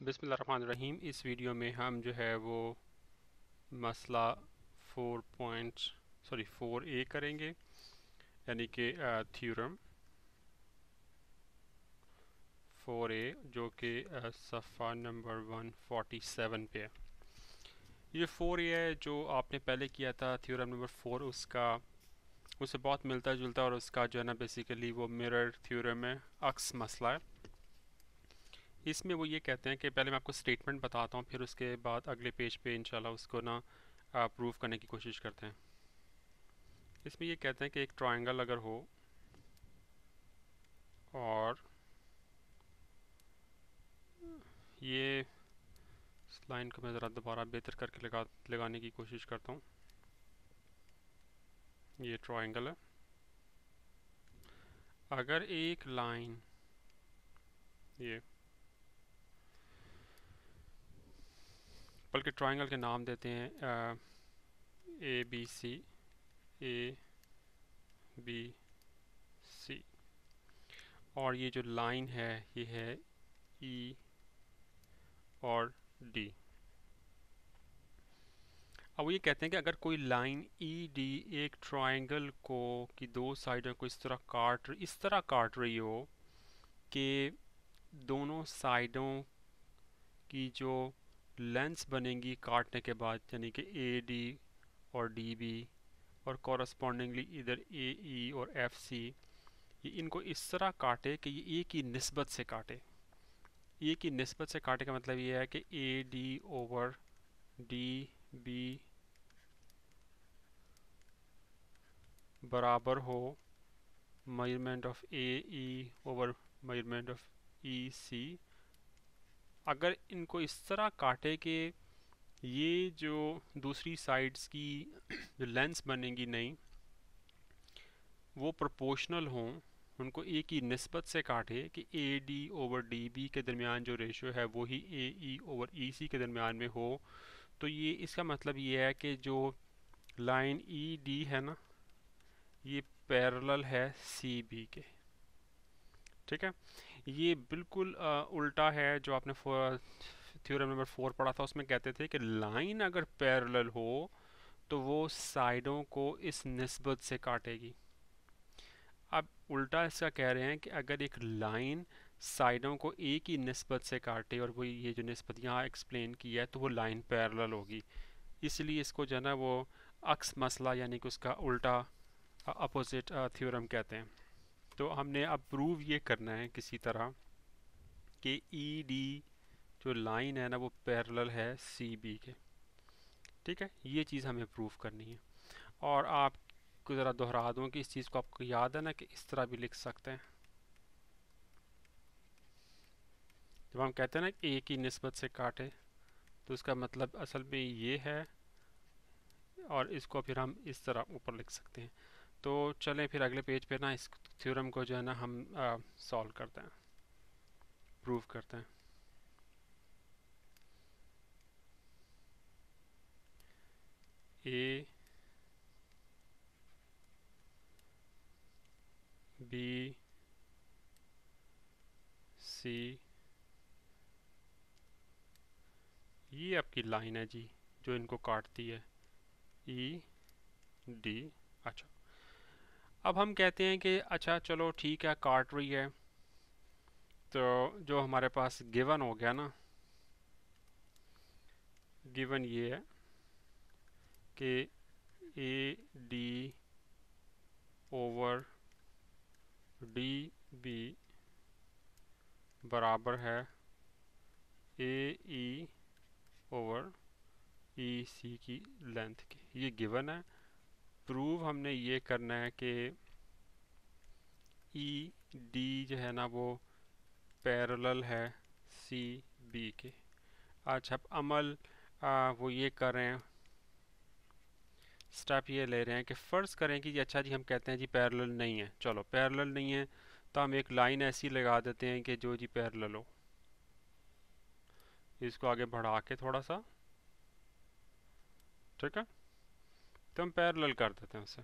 बिस्मिल्लाहिर्रहमानिर्रहीम। इस वीडियो में हम जो है वो मसला 4A करेंगे, यानी कि थ्योरम 4A, जो कि सफ़ा नंबर 147 पे है। ये 4A है जो आपने पहले किया था थ्योरम नंबर 4, उससे बहुत मिलता जुलता, और उसका जो है ना बेसिकली वो मिरर थ्योरम है, अक्स मसला है। इसमें वो ये कहते हैं कि पहले मैं आपको स्टेटमेंट बताता हूँ, फिर उसके बाद अगले पेज पे इंशाल्लाह उसको ना प्रूव करने की कोशिश करते हैं। इसमें ये कहते हैं कि एक ट्रायंगल अगर हो और ये इस लाइन को मैं ज़रा दोबारा बेहतर करके लगाने की कोशिश करता हूँ। ये ट्रायंगल है। अगर एक लाइन, ये बल्कि ट्रायंगल के नाम देते हैं ABC, ABC, और ये जो लाइन है ये है E और D। अब वो ये कहते हैं कि अगर कोई लाइन ED एक ट्रायंगल को की दो साइडों को इस तरह काट रही हो कि दोनों साइडों की जो लेंस बनेंगी काटने के बाद, यानी कि AD और DB, और कॉरस्पॉन्डिंगली इधर AE और FC, ये इनको इस तरह काटे कि ये एक ही निस्बत से काटे। एक ही निस्बत से काटे का मतलब ये है कि AD ओवर DB बराबर हो measurement of AE over measurement of EC। अगर इनको इस तरह काटे कि ये जो दूसरी साइड्स की जो लेंस बनेंगी नहीं वो प्रोपोर्शनल हों, उनको एक ही निस्बत से काटे कि AD ओवर DB के दरमियान जो रेशियो है वही AE ओवर EC के दरमियान में हो, तो ये इसका मतलब ये है कि जो लाइन ED है ना, ये पैरेलल है CB के। ठीक है, ये बिल्कुल उल्टा है जो आपने थ्योरम नंबर 4 पढ़ा था। उसमें कहते थे कि लाइन अगर पैरेलल हो तो वो साइडों को इस निस्बत से काटेगी। अब उल्टा इसका कह रहे हैं कि अगर एक लाइन साइडों को एक ही निस्बत से काटे, और वो ये जो निस्बत यहाँ एक्सप्लेन किया है, तो वो लाइन पैरेलल होगी। इसलिए इसको जो है ना वो अक्स मसला, यानी कि उसका उल्टा अपोजिट थ्योरम कहते हैं। तो हमने अब प्रूव ये करना है किसी तरह कि ED जो लाइन है ना वो पैरेलल है CB के। ठीक है, ये चीज़ हमें प्रूव करनी है। और आपको ज़रा दोहरा दूँ कि इस चीज़ को आपको याद है ना कि इस तरह भी लिख सकते हैं। जब हम कहते हैं ना एक ही निस्बत से काटे, तो उसका मतलब असल में ये है, और इसको फिर हम इस तरह ऊपर लिख सकते हैं। तो चलें फिर अगले पेज पे ना इस थ्योरम को जो है ना हम सॉल्व करते हैं, प्रूव करते हैं। A B C, ये आपकी लाइन है जी जो इनको काटती है, ED। अच्छा, अब हम कहते हैं कि अच्छा चलो ठीक है, काट रही है, तो जो हमारे पास गिवन हो गया ना, गिवन ये है कि AD ओवर DB बराबर है AE ओवर EC की लेंथ के। ये गिवन है। प्रूव हमने ये करना है कि ED जो है ना वो पैरेलल है CB के। अच्छा, अब अमल वो ये कर रहे हैं, स्टेप ये ले रहे हैं कि फ़र्ज़ करें कि अच्छा जी हम कहते हैं जी पैरेलल नहीं है। चलो पैरेलल नहीं है तो हम एक लाइन ऐसी लगा देते हैं कि जो जी पैरेलल हो। इसको आगे बढ़ा के थोड़ा सा, ठीक है, तो हम पैरेलल कर देते हैं उसे।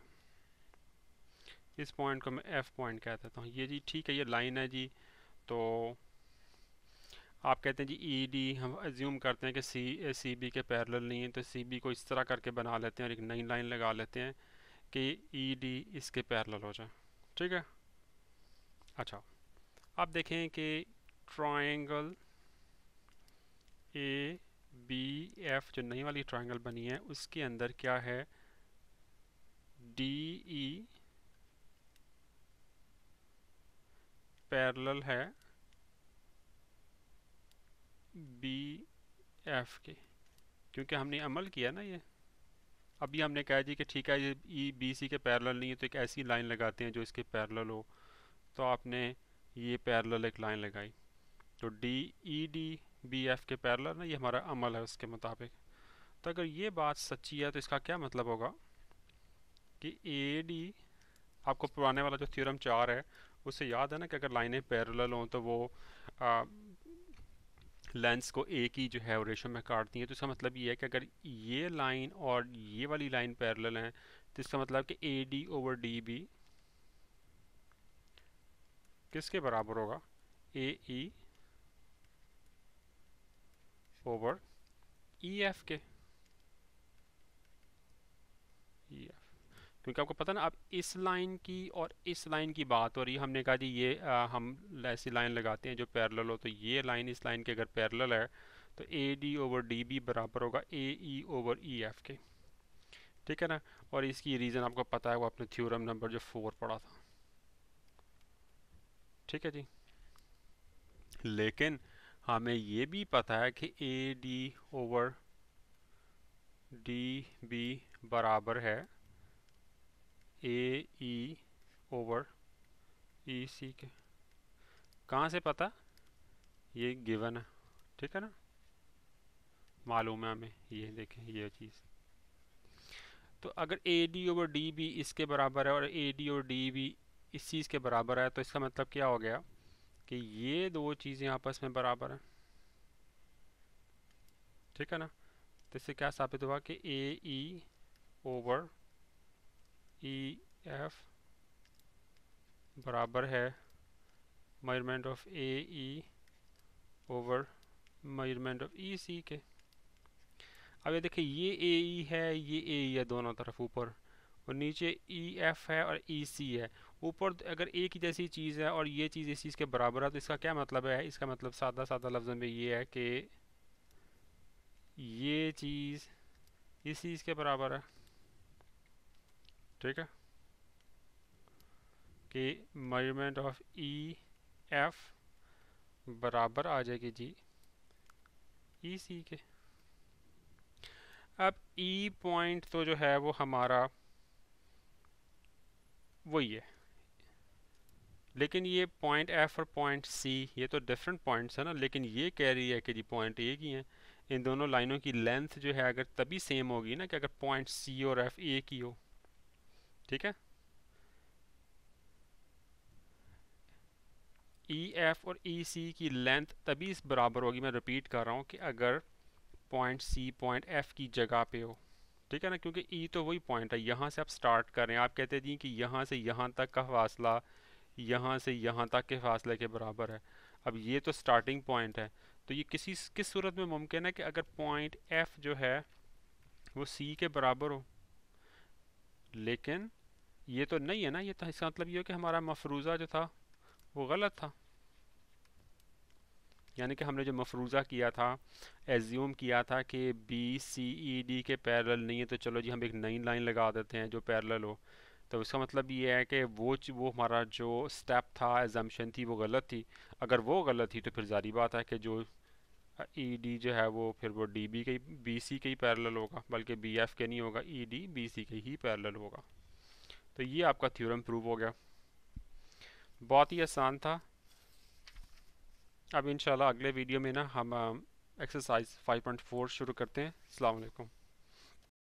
इस पॉइंट को मैं F पॉइंट कह देता हूँ। ये जी ठीक है, ये लाइन है जी। तो आप कहते हैं जी ई डी, हम एज्यूम करते हैं कि सी बी के पैरेलल नहीं है, तो सी बी को इस तरह करके बना लेते हैं और एक नई लाइन लगा लेते हैं कि ई डी इसके पैरेलल हो जाए। ठीक है। अच्छा, अब देखें कि ट्रायंगल ए बी एफ, जो नई वाली ट्रायंगल बनी है, उसके अंदर क्या है, डी ई पैरेलल है बी एफ के, क्योंकि हमने अमल किया ना ये। अभी हमने कहा जी कि ठीक है ये ई बी सी के पैरेलल नहीं है, तो एक ऐसी लाइन लगाते हैं जो इसके पैरेलल हो। तो आपने ये पैरेलल एक लाइन लगाई, तो D E D B F के पैरेलल ना, ये हमारा अमल है उसके मुताबिक। तो अगर ये बात सच्ची है तो इसका क्या मतलब होगा कि ए डी, आपको पुराने वाला जो थ्योरम 4 है उससे याद है ना कि अगर लाइनें पैरेलल हों तो वो लेंस को एक ही जो है रेशो में काटती हैं। तो इसका मतलब ये है कि अगर ये लाइन और ये वाली लाइन पैरेलल हैं तो इसका मतलब कि A D over D B किसके बराबर होगा, ए ई ओवर ई एफ के। ई एफ, क्योंकि आपको पता ना, अब इस लाइन की और इस लाइन की बात हो रही है। हमने कहा जी ये हम ऐसी लाइन लगाते हैं जो पैरेलल हो, तो ये लाइन इस लाइन के अगर पैरेलल है तो A D over D B बराबर होगा ए ई ओवर ई एफ के। ठीक है ना। और इसकी रीज़न आपको पता है, वो अपने थ्योरम नंबर जो 4 पढ़ा था। ठीक है जी। लेकिन हमें ये भी पता है कि A D over D B बराबर है ए ई ओवर ई सी के। कहाँ से पता, ये गिवन है। ठीक है ना, मालूम है हमें, ये देखें ये चीज़। तो अगर A D over D B इसके बराबर है और A D over D B इस चीज़ के बराबर है, तो इसका मतलब क्या हो गया कि ये दो चीज़ें आपस में बराबर हैं। ठीक है ना। तो इससे क्या साबित हुआ कि ए ई ओवर ई एफ बराबर है measurement of A E over measurement of E C के। अब ये देखिए, ये ए ई है, ये ए ई है दोनों तरफ ऊपर, और नीचे ई एफ है और ई सी है। ऊपर अगर एक ही जैसी चीज़ है और ये चीज़ इस चीज़ के बराबर है, तो इसका क्या मतलब है, इसका मतलब सादा सादा लफ्ज़ों में ये है कि ये चीज़ इस चीज़ के बराबर है। ठीक है, कि मेजरमेंट ऑफ ई एफ बराबर आ जाएगी जी ई सी के। अब ई पॉइंट तो जो है वो हमारा वही है, लेकिन ये पॉइंट एफ और पॉइंट सी ये तो डिफरेंट पॉइंट्स है ना। लेकिन ये कह रही है कि जी पॉइंट एक ही है। इन दोनों लाइनों की लेंथ जो है अगर तभी सेम होगी ना कि अगर पॉइंट सी और एफ एक ही हो। ठीक है, ई एफ और ई सी की लेंथ तभी इस बराबर होगी, मैं रिपीट कर रहा हूँ, कि अगर पॉइंट सी पॉइंट एफ की जगह पे हो। ठीक है ना, क्योंकि ई तो वही पॉइंट है, यहाँ से आप स्टार्ट कर रहे हैं। आप कहते हैं कि यहाँ से यहाँ तक का फासला यहाँ से यहाँ तक के फासले के बराबर है। अब ये तो स्टार्टिंग पॉइंट है, तो ये किस सूरत में मुमकिन है कि अगर पॉइंट एफ जो है वो सी के बराबर हो। लेकिन ये तो नहीं है ना, ये तो इसका मतलब ये हो कि हमारा मफरूज़ा जो था वो गलत था। यानी कि हमने जो मफरूज़ा किया था, एज्यूम किया था कि बी सी ई डी के पैरेलल नहीं है, तो चलो जी हम एक नई लाइन लगा देते हैं जो पैरेलल हो। तो उसका मतलब ये है कि वो हमारा जो स्टेप था, एजम्पशन थी, वो गलत थी। अगर वो गलत थी तो फिर जारी बात है कि जो ई डी जो है वो फिर वो डी बी के बी सी के ही पैरेलल होगा, बल्कि बी एफ के नहीं होगा, ई डी बी सी के ही पैरेलल होगा। तो ये आपका थ्योरम प्रूव हो गया, बहुत ही आसान था। अब इंशाल्लाह अगले वीडियो में ना हम एक्सरसाइज 5.4 शुरू करते हैं। अस्सलाम वालेकुम।